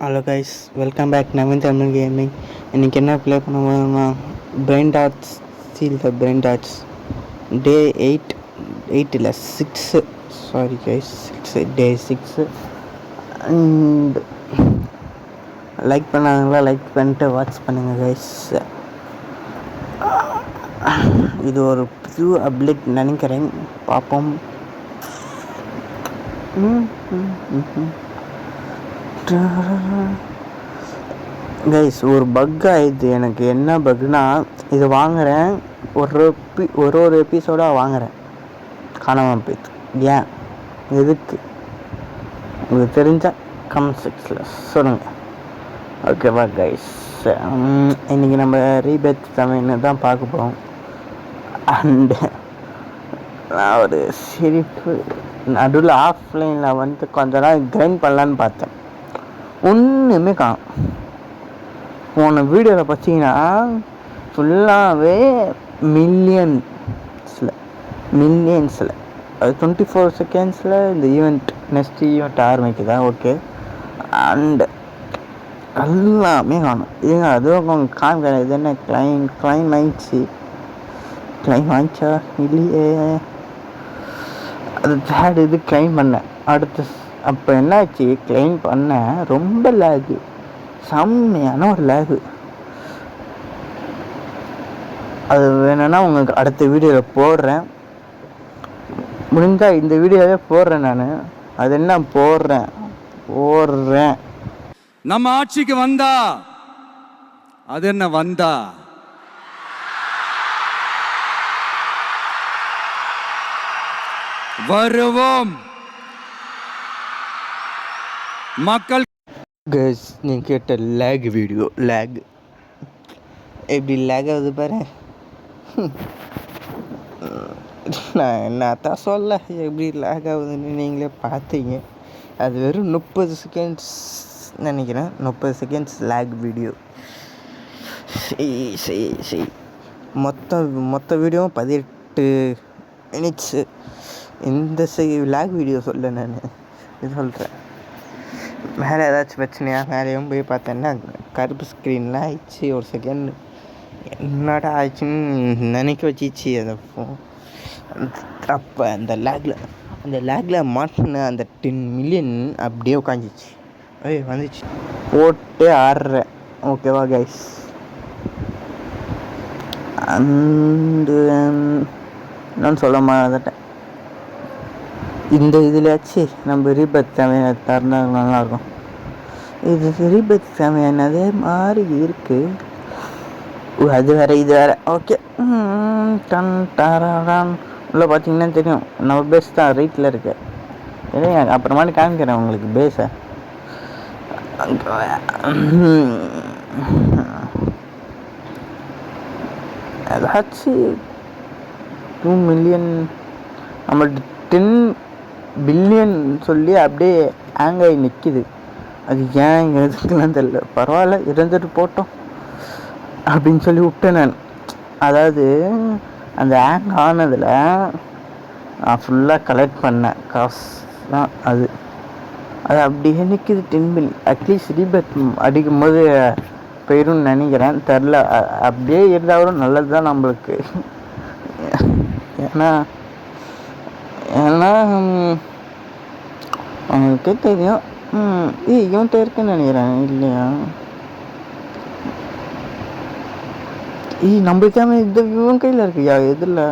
Hello guys, welcome back Naveen Tamil gaming. இன்றைக்கி என்ன play பண்ண போகிறோம்னா brain dots seal the brain dots day 8 இல்லை 6, sorry guys, 6 day 6. And like பண்ணாங்களா, லைக் பண்ணிட்டு வாட்ச் பண்ணுங்கள் கைஸ். இது ஒரு புது அப்டேட் நினைக்கிறேன், பார்ப்போம். கைஸ், ஒரு பக் ஆயிடுது எனக்கு. என்ன பக்னா, இது வாங்குகிறேன், ஒரு எபிசோடாக வாங்குகிறேன், காணாமல் போயிடுது. ஏன், எதுக்கு உங்களுக்கு தெரிஞ்சால் கமெண்ட் செக்ஷனில் சொல்லுங்கள். ஓகேவா கைஸ், இன்றைக்கி நம்ம ரீபேத் தமிழ்னு தான் பார்க்க போகிறோம். அண்டு நான் ஒரு சிரிப்பு நடுவில் ஆஃப்லைனில் வந்து கொஞ்ச நாள் கிரைண்ட் பண்ணலான்னு பார்த்தேன், ஒன்றுமே காணும். போன வீடியோவில் பார்த்தீங்கன்னா ஃபுல்லாகவே மில்லியன்ஸில் அது 24 செகண்ட்ஸில் இந்த நெக்ஸ்ட் ஈவெண்ட் ஆரம்பிக்குதா. ஓகே, அண்டு எல்லாமே காணும். ஏங்க அதுவும் அவங்க காமிக்கிறேன். இது என்ன கிளைம் ஆயிடுச்சா இல்லையே, அது தேர்ட் இது கிளைம் பண்ணேன். அடுத்து அப்போ என்னாச்சு, கிளைம் பண்ணேன், ரொம்ப லேகு, செம்மையான ஒரு லேகு. அது வேணும்னா உங்களுக்கு அடுத்த வீடியோவில் போடுறேன், முடிஞ்சால் இந்த வீடியோவே போடுறேன் நான். அது என்ன போடுறேன் நம்ம ஆட்சிக்கு வந்தா அது என்ன வந்தா வருவோம் மக்கள். கைஸ், நீ கேட்ட லேக் வீடியோ, லேக் எப்படி லேக் ஆகுது பாரு. நான் என்னத்தான் சொல்ல, எப்படி லேக் ஆகுதுன்னு நீங்களே பார்த்தீங்க. அது வெறும் 30 செகண்ட்ஸ் நினைக்கிறேன், 30 செகண்ட்ஸ் லேக் வீடியோ. சரி மொத்த வீடியோவும் 18 மினிட்ஸு. இந்த லேக் வீடியோ சொல்ல நான் இது சொல்கிறேன். மேலே ஏதாச்சும் பிரச்சனையா, மேலேயும் போய் பார்த்தேன்னா கருப்பு ஸ்க்ரீனில் ஆயிடுச்சு. ஒரு செகண்ட் என்னடா ஆயிடுச்சுன்னு நினைக்க வச்சிச்சு அதை. அப்போ அந்த லேக்கில் மாட்டின அந்த 10 மில்லியன் அப்படியே உட்காந்துச்சு, வந்துச்சு, போட்டு ஆடுறேன். ஓகேவா கைஸ், அண்டு என்னன்னு சொல்ல மாட்டேன். இந்த இதுலையாச்சு நம்ம ரீபேத் தேவையான தருணம் நல்லாயிருக்கும். இது ரீபேத் தேவையானதே மாதிரி இருக்குது. அது வேறு இது வேறு. ஓகே, டன் டாரான் உள்ளே பார்த்தீங்கன்னா தெரியும், நம்ம பேஸ் தான் ரைட்டில் இருக்கு. இல்லைங்க, அப்புறமாட்டி காமிக்கிறேன் உங்களுக்கு பேஸை. ஏதாச்சும் 2 மில்லியன் நம்மள்ட்ட 10 பில்லியன் சொல்லி அப்படியே ஹேங் ஆகி நிற்கிது. அது ஏன் எதுக்குலாம் தெரியல. பரவாயில்ல, இருந்துட்டு போட்டோம் அப்படின்னு சொல்லி விட்டேன் நான். அதாவது அந்த ஹேங் ஆனதில் நான் ஃபுல்லாக கலெக்ட் பண்ணேன் காசு தான். அது அப்படியே நிற்கிது 10 பில்லியன். அட்லீஸ்ட் ரீபேட் அடிக்கும் போது போயிடும்னு நினைக்கிறேன், தெரில. அப்படியே இருந்தாலும் நல்லது தான் நம்மளுக்கு. ஏன்னா அவங்களுக்கே தெரியும். இவன்கிட்ட இருக்குன்னு நினைக்கிறேன், இல்லையா? நம்மளுக்காம இந்த இவன் கையில் இருக்குயா, எதில்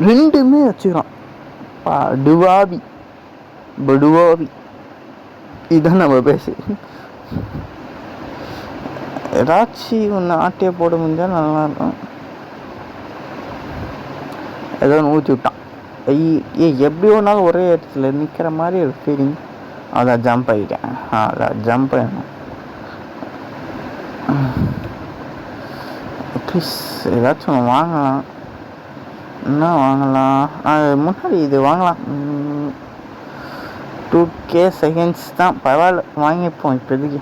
ரெண்டுமே வச்சுக்கிறான். படுவாவி இதுதான் நம்ம பேசு. ஏதாச்சும் ஒன்று ஆட்டையை போட முடிஞ்சால் நல்லாயிருக்கும். ஏதோ ஊற்றி விட்டான். எப்படி ஒன்றாலும் ஒரே இடத்துல நிற்கிற மாதிரி ஒரு ஃபீலிங். அதான் ஜம்ப் ஆகிட்டேன். ஜம்ப் ஆகணும். ப்ளீஸ் ஏதாச்சும் ஒன்று வாங்கலாம். என்ன வாங்கலாம்? முன்னாடி இது வாங்கலாம். 2K செகண்ட்ஸ் தான், பரவாயில்ல, வாங்கிப்போம். இப்போதைக்கு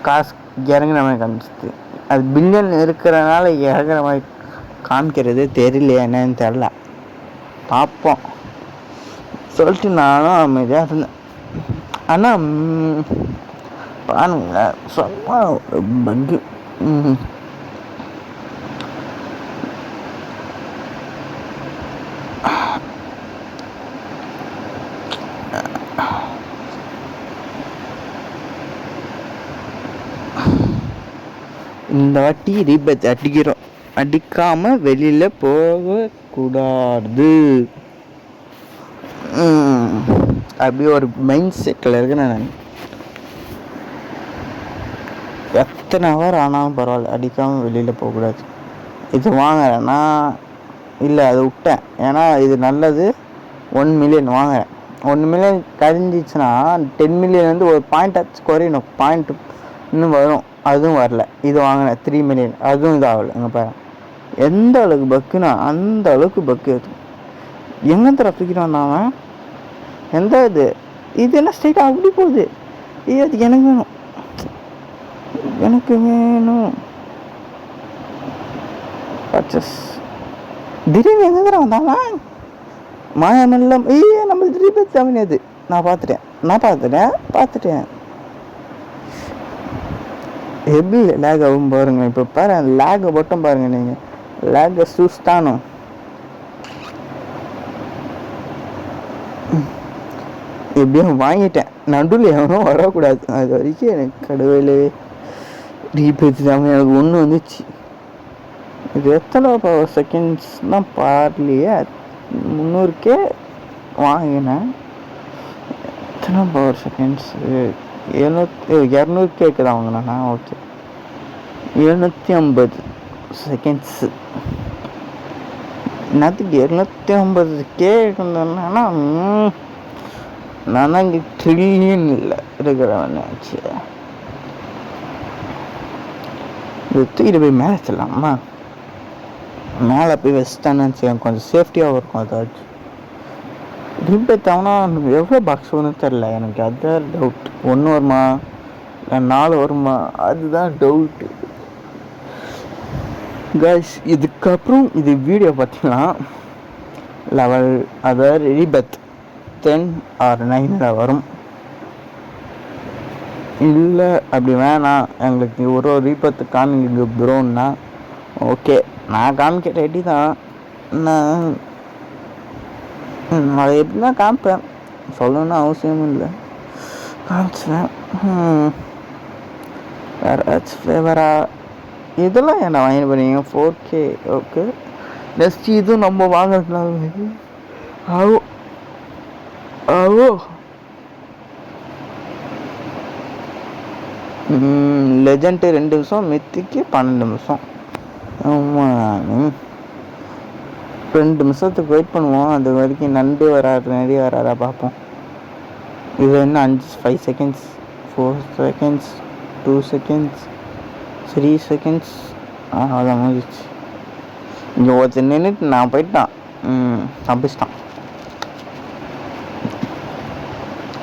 காசு இறங்குற மாதிரி காமிச்சிது. அது பில்லியன் இருக்கிறனால இறங்குற மாதிரி காமிக்கிறது தெரியலையா என்னன்னு தெரில. பார்ப்போம் சொல்லிட்டு நானும் அமைதியாக இருந்தேன். ஆனால் பாருங்க சும்மா பக்கு. இந்த வாட்டி ரீபேத் அடிக்கிறோம், அடிக்காம வெளியில போகக்கூடாது. அப்படியே ஒரு மைண்ட் செட்டில் இருக்குன்னு நான் எத்தனை ஹவர் ஆனாலும் பரவாயில்ல, அடிக்காமல் வெளியில் போகக்கூடாது. இது வாங்குறேன்னா இல்லை அதை விட்டேன், ஏன்னா இது நல்லது. 1 மில்லியன் வாங்குறேன். 1 மில்லியன் கழிஞ்சிச்சுன்னா 10 மில்லியன் வந்து ஒரு பாயிண்ட் ஆச்சு குறையணும், பாயிண்ட் இன்னும் வரும், அதுவும் வரல. இது வாங்கினேன் 3 மில்லியன், அதுவும் இதாகலை. எங்கள் பாரு எந்த அளவுக்கு பக்குன்னா அந்த அளவுக்கு பக்கு. அது எங்கே தூக்கிட்டு வந்தாங்க, எந்த இது என்ன ஸ்ட்ரைட்டாக அப்படி போகுது. அது எனக்கு வேணும், எனக்கு வேணும். பர்ச்சஸ் திடீர்னு எங்கே தர வந்தாங்க மாயமெல்லாம். நம்ம திருப்பி தமிழ் நான் பார்த்துட்டேன். எப்படி லேக் ஆகும் பாருங்க. இப்போ பாரு லேகை மட்டும் பாருங்க, நீங்கள் லேகை சூஸ்தானும். எப்படியும் வாங்கிட்டேன், நடுவில் எவனும் வரக்கூடாது. அது வரைக்கும் எனக்கு கடவுளே ரீபேத் தான். எனக்கு ஒன்று வந்துச்சு. இது எத்தனை பவர் செகண்ட்ஸ் தான் பாரலையே. 300K வாங்கினேன். எத்தனை பவர் செகண்ட்ஸு? 200K தான் வாங்கினேண்ணா. Okay 750 seconds. என்னத்துக்கு 250K இருந்தேன்னா நான் இங்கே ட்ரில்லியன் இல்லை இருக்கிறவன் ஆச்சு. இது தூக்கிட்டு போய் மேலே வச்சிடலாமா? மேலே போய் வச்சுட்டான்னு வச்சுக்கேன், கொஞ்சம் சேஃப்டியாகவும் இருக்கும். அதாச்சும் ரீபேத் ஆகுனா எவ்வளோ பாக்ஸ் வரும்னு தெரில எனக்கு. அதுதான் டவுட். 1 வருமா இல்லை 4 வருமா, அதுதான் டவுட்டு கைஸ். இதுக்கப்புறம் இது வீடியோ பார்த்தீங்கன்னா லெவல், அதாவது ரீபேத் 10 or 9 வரும். இல்லை அப்படி வேணாம், எங்களுக்கு ஒரு ரீபேத்து காமிங்க ப்ரோன்னா ஓகே, நான் காமிக்க ரெடி தான். நான் அதை எப்படி தான் காமிப்பேன், சொல்லணும்னு அவசியமும் இல்லை, காமிச்சுவேன். வேறு ஃபேவரா இதெல்லாம் என்ன வாங்கி பண்ணீங்க 4K. ஓகே நெக்ஸ்ட் இதுவும் நம்ம வாங்குறதுனால ஆவோ லெஜெண்ட் 2 நிமிஷம், மித்திக்கு 12 நிமிஷம். ஆமாம் 2 நிமிஷத்துக்கு வெயிட் பண்ணுவோம். அது வரைக்கும் நண்டு வராது, நிறைய வராதா பார்ப்போம். இது என்ன 5 செகண்ட்ஸ், 4 செகண்ட்ஸ், 2 செகண்ட்ஸ், 3 செகண்ட்ஸ். அதான் முடிஞ்சிச்சு. இங்கே ஒருத்தர் நின்றுட்டு நான் போயிட்டான், தப்பிச்சிட்டான்.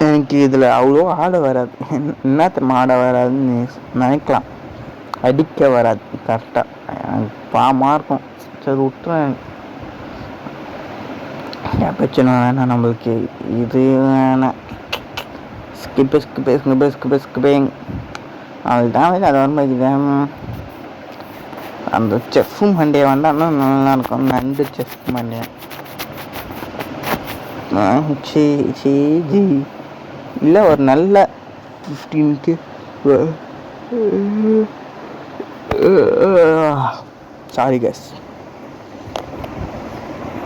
எனக்கு இதில் அவ்வளோ ஆட வராது. என்னத்த ஆட வராதுன்னு நினைக்கலாம், அடிக்க வராது கரெக்டாக. எனக்கு பாவமாக இருக்கும். சரி விட்டுறேன், பிரச்சனை வேணாம் நம்மளுக்கு. இது வேணாம், ஸ்கிப்பிங் அதுதான். அது வரும்போது அந்த செஃப் மண்டே வந்தான்னா நல்லா இருக்கும். நண்டு செஃப் மண்டே ஜி இல்லை ஒரு நல்ல 15K. சாரி கேஸ்,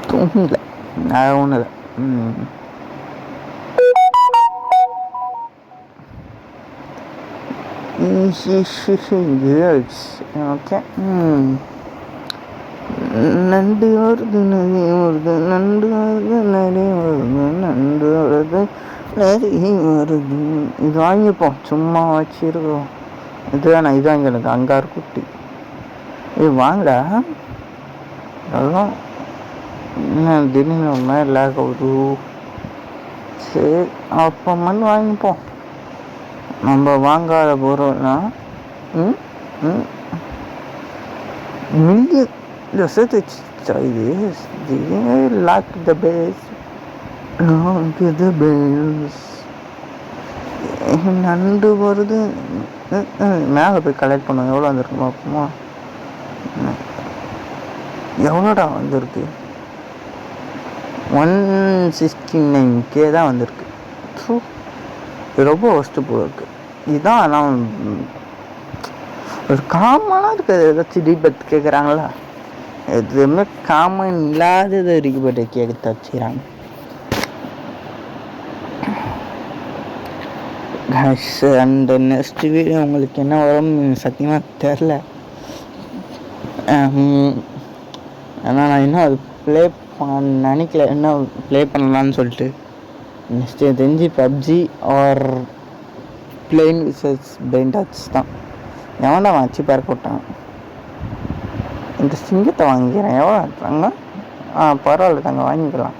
தூங்கல நான் ஒன்றும் இல்லை. ஓகே நண்டு வருது, நிறைய வருது, நண்டு வருது, நிறைய வருது, நண்டு வருது, நிறைய வருது. இது வாங்கிப்போம், சும்மா வச்சிருக்கோம். இது வேணாம், இது வாங்கி எனக்கு அங்காறு குட்டி. இது வாங்கடா, அதெல்லாம் என்ன திடீர்னு ஒரு மாதிரி லேக் ஆகுது. சரி அப்போ மண் வாங்கிப்போம். நம்ம வாங்காத பொருள்னா மில்லியன் சேர்த்து வச்சுச்சா இது. Lock the base, lock the base. நண்டு வருது. மேலே போய் கலெக்ட் பண்ணுவோம். எவ்வளோ வந்துருக்கு பார்ப்போமா? எவ்வளோடா வந்திருக்கு? 169K தான் வந்திருக்கு. ஸோ ரொம்ப ஒஸ்ட்டு போல இருக்குது. இதுதான் நான் ஒரு காமனாக இருக்கிறது. ஏதாச்சும் ரீபத் கேட்குறாங்களா? எதுவுமே காமன் இல்லாதது ரீபத்தை கேட்க வச்சுக்கிறாங்க. அந்த நெக்ஸ்ட் வீடியோ உங்களுக்கு என்ன வரும்னு சத்தியமாக தெரில. ஏன்னா நான் இன்னும் அது ப்ளே நினைக்கல, என்ன ப்ளே பண்ணலான்னு சொல்லிட்டு. நெக்ஸ்ட்டு தெரிஞ்சு PUBG or plain vices Brain Dots தான். எவன்டா வச்சு பேர் போட்டான்? இந்த சிங்கத்தை வாங்கிக்கிறேன். எவ்வளோ தங்க? பரவாயில்ல தங்க, வாங்கிக்கலாம்.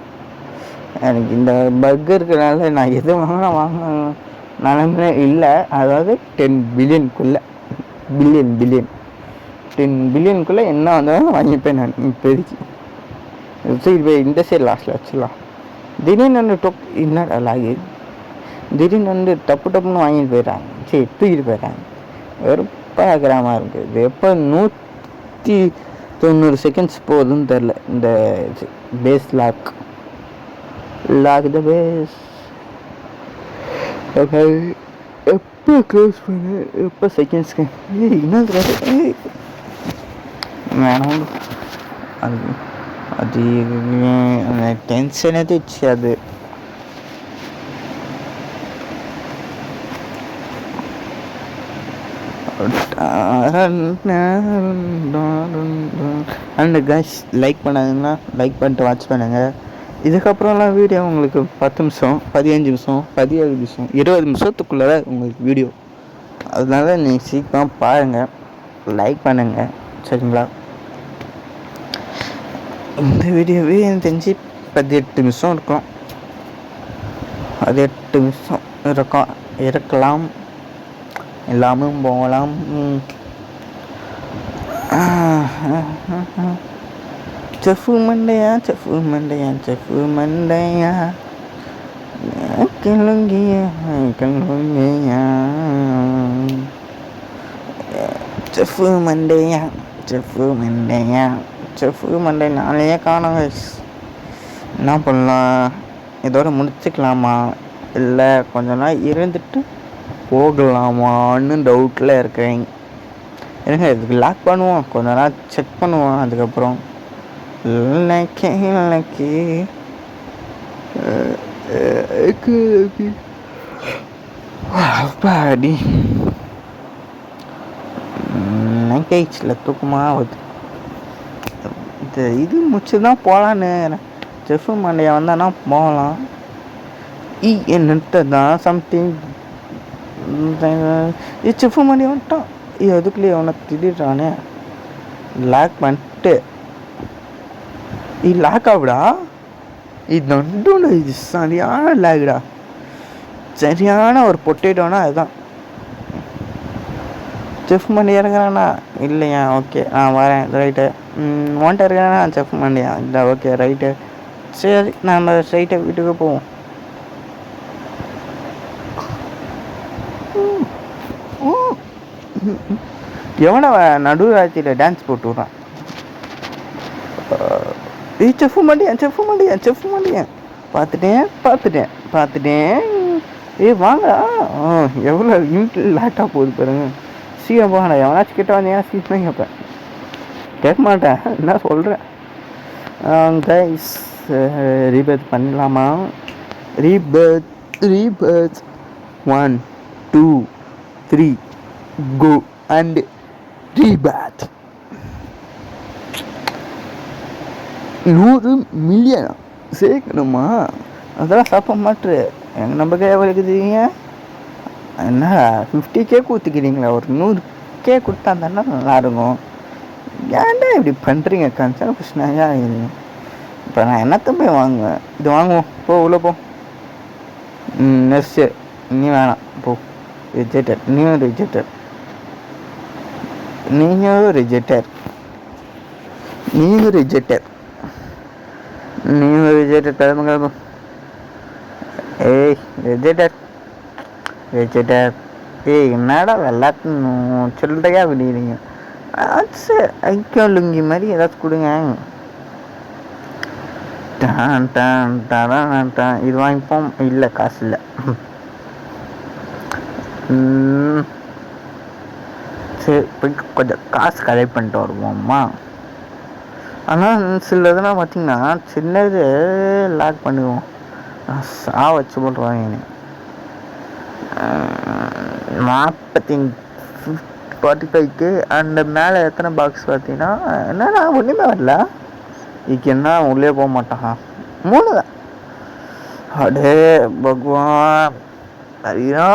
எனக்கு இந்த பர்கர் இருக்கிறனால நான் எது வாங்கினா நிலமே இல்லை. அதாவது 10 பில்லியனுக்குள்ளே 10 பில்லியனுக்குள்ளே என்ன வந்தாலும் வாங்கிப்பேன் நான் இப்போதைக்கு. சரி, இப்போ இந்த சைடு லாஸ்ட்டில் வச்சிடலாம். திடீர்னு வந்து என்னடா லாகு, திடீர்னு வந்து டப்புன்னு வாங்கிட்டு போயிடுறாங்க. சரி, தூக்கிட்டு போயிடுறாங்க. வெறுப்பாக கிராமமாக இருக்குது. இது எப்போ 190 செகண்ட்ஸ் போகுதுன்னு தெரில. இந்த பேஸ் லாக் த பேஸ் எப்போ க்ளோஸ் பண்ண, எப்போ செகண்ட்ஸ்க்கு என்ன வேணும். அது டென்ஷனே தூச்சு. அது அண்ட் கைஸ், லைக் பண்ணாங்கன்னா லைக் பண்ணிட்டு வாட்ச் பண்ணுங்கள். இதுக்கப்புறம்லாம் வீடியோ உங்களுக்கு 10 நிமிஷம், 15 நிமிஷம், 17 நிமிஷம், 20 நிமிஷத்துக்குள்ளே தான் உங்களுக்கு வீடியோ. அதனால நீங்கள் சீக்கிரம் பாருங்கள், லைக் பண்ணுங்கள், சரிங்களா? இந்த வீடியோவே எனக்கு தெரிஞ்சு 18 நிமிஷம் இருக்கும். 18 நிமிஷம் இருக்கலாம், எல்லாமும் போகலாம். செஃப்பு மண்டையா கிளங்கியா செஃப்பு மண்டை நாளையே காணோங்க. என்ன பண்ணலாம்? இதோட முடிச்சுக்கலாமா, இல்லை கொஞ்ச நாள் இருந்துட்டு போகலாமான்னு டவுட்டில் இருக்கிறேன். இருங்க, இதுக்கு லாக் பண்ணுவோம், கொஞ்ச நாள் செக் பண்ணுவோம். அதுக்கப்புறம் அப்பாடி நைட்டில் தூக்கமாக வருது. இது முடிச்சு தான் போகலான்னு. செஃப்பு மண்டையை வந்தானா போகலாம். என்னட்டு தான் சம்திங் செஃப்பு மண்டையை வந்துட்டான். அதுக்குள்ளேயே அவனை திடீர்றானே லாக் பண்ணிட்டு லாக் ஆகுடா. இது நடுவில் இது சரியான லாகுடா, சரியான ஒரு பொட்டேட்டோனா அதுதான். செஃப் மண்டி இறங்குறானா இல்லையா? ஓகே, நான் வரேன், ரைட்டு. ஒன்ட்ட இருக்கிறானா செஃப் மண்டியா? இல்லை, ஓகே, ரைட்டு. சரி, நம்ம ஸ்ட்ரைட்டாக வீட்டுக்கு போவோம். எவனை நடுராத்திரியில் டான்ஸ் போட்டு விட்றான்? செஃப்பு மண்டியன் பார்த்துட்டேன். வாங்க. எவ்வளோ யூனிட்டில் லேட்டாக போகுது பாருங்க. சீக்கிரம் போகணா. எவனாச்சும் கிட்ட வந்தீங்கன்னா சீக்கிரம் கேட்பேன். கேட்க மாட்டேன், என்ன சொல்கிறேன். கைஸ், ரீபர்த் பண்ணலாமா? Rebirth 1 2 3 go and rebirth. 100 மில்லியனா சேர்க்கணுமா? அதெல்லாம் சாப்பிட மாட்டுரு. எங்கள் நம்ம கை வலிக்குதுங்க. என்ன 50K கொடுத்துக்கிறீங்களா? ஒரு 100K கொடுத்தா தானே நல்லா இருக்கும். ஏன்டா இப்படி பண்ணுறீங்க? கன்சர்ன் பிரச்சனையா இது. இப்போ நான் என்னத்த போய் வாங்குவேன்? இது வாங்குவோம், போ உள்ள போ. நெக்ஸ்ட்டு நீ வேணாம் போ. ரிஜெக்டட். நீயும் ரிஜெக்டட். கிளம்பு. ஏய் ரிஜெக்டட். வச்சுட்டு ஏய் என்னடா எல்லாத்தையும் சில்லறையா விடுறீங்க, ஐக்கியம் லுங்கி மாதிரி ஏதாச்சும் கொடுங்க. இது வாங்கிப்போம். இல்லை காசு இல்லை. சரி போய் கொஞ்சம் காசு கலெக்ட் பண்ணிட்டு வருவோம்மா. ஆனால் சில இதெல்லாம் பார்த்தீங்கன்னா சின்னது லாக் பண்ணுவோம், வச்சு போட்டுருவாங்க. 45க்கு அந்த மேலே எத்தனை பாக்ஸ் பார்த்தீங்கன்னா என்னன்னா ஒன்றுமே வரல. இதுக்கு என்ன உள்ளே போக மாட்டான். 3 தான். அடே பகவான், ஐயா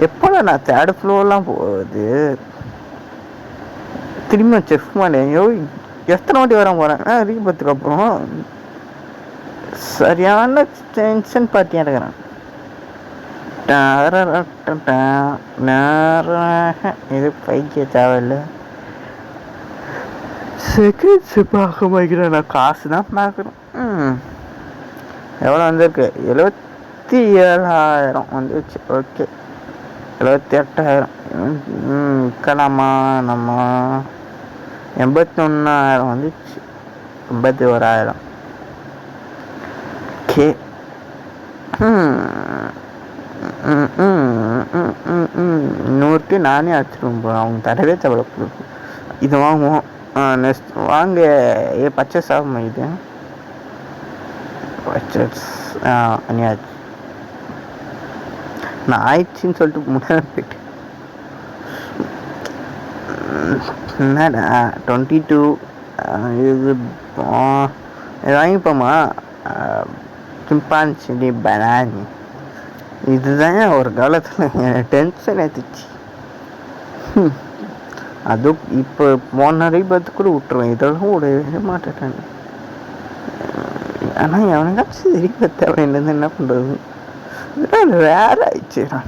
எப்போ நான் 3rd ஃப்ளோர்லாம் போகுது திரும்ப செஃப் மாட்டேன். எத்தனை வாட்டி வர போகிறேன் ரீபத்துக்கு அப்புறம் சரியான டென்ஷன் பார்ட்டியாக இருக்கிறேன். இது பைக்கிய தேவையில்லை. செகண்ட்ஸ் பார்க்க வைக்கிறேன், நான் காசு தான் பார்க்குறேன். எவ்வளோ வந்திருக்கு? 77,000 வந்துச்சு. ஓகே 78,000. கலாமா நம்ம 81,000 வந்துச்சு. 81,000. ஓகே. நூறுக்கு நானே அடிச்சிடுவோம் போகிறேன். அவங்க தரவே தேவை. இது வாங்குவோம். நெக்ஸ்ட் வாங்க. பர்ச்சேஸ் ஆகுமா? இது பர்ச்சேஸ் அனியாச்சு. நான் ஆயிடுச்சின்னு சொல்லிட்டு முன்னாடி போயிட்டு என்னடா 22 இது வாங்கிப்போமா? சிம்பான்சி பனானி. இதுதான் ஒரு காலத்தில் டென்ஷன் ஏற்றுச்சு. அதுவும் இப்போ போன ரீபத்து கூட விட்டுருவேன். இதெல்லாம் விடவே மாட்டேன். ஆனால் எவனுக்காச்சும் ரீபத் தேவைன்னு என்ன பண்ணுறது? இதெல்லாம் ரேர் ஆயிடுச்சுடா.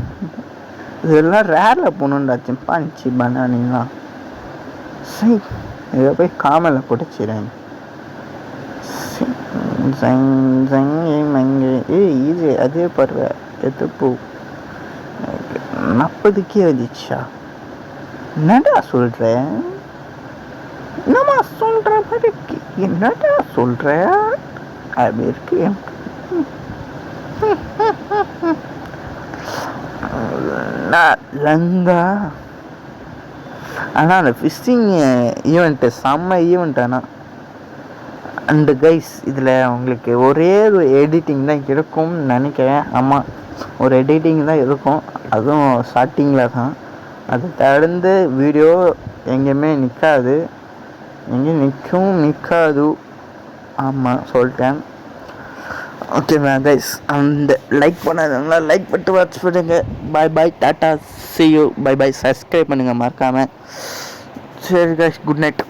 இதெல்லாம் ரேரில் போகணுண்டா சிம்பான்சி பனானிலாம். சரி இதை போய் காமலில் பிடிச்சிடேன். இது அதே பருவ எதுப்போ 40க்கே வந்துச்சா? என்னடா சொல்ற? என்னம்மா சொல்ற மாதிரி என்னடா சொல்ற? அப்படி இருக்கு லங்கா. ஆனால் அந்த ஃபிஷிங் ஈவெண்ட்டு செம்ம ஈவெண்ட். ஆனால் அண்டு கைஸ் இதில் உங்களுக்கு ஒரே ஒரு எடிட்டிங் தான் இருக்கும்னு நினைக்கிறேன். ஆமாம், ஒரு எடிட்டிங் தான் இருக்கும், அதுவும் ஸ்டார்டிங்கில் தான். அது தடுந்து வீடியோ எங்கேயுமே நிற்காது, எங்கேயும் நிற்காது. ஆமாம் சொல்லிட்டேன். ஓகேவா கைஸ்? அந்த லைக் பண்ணாதவங்களா லைக் பண்ணிட்டு வாட்ச் பண்ணுங்க. Bye bye, tata, see you, bye bye. Subscribe பண்ணுங்கள் மறக்காமல். சரி கைஸ், குட் நைட்.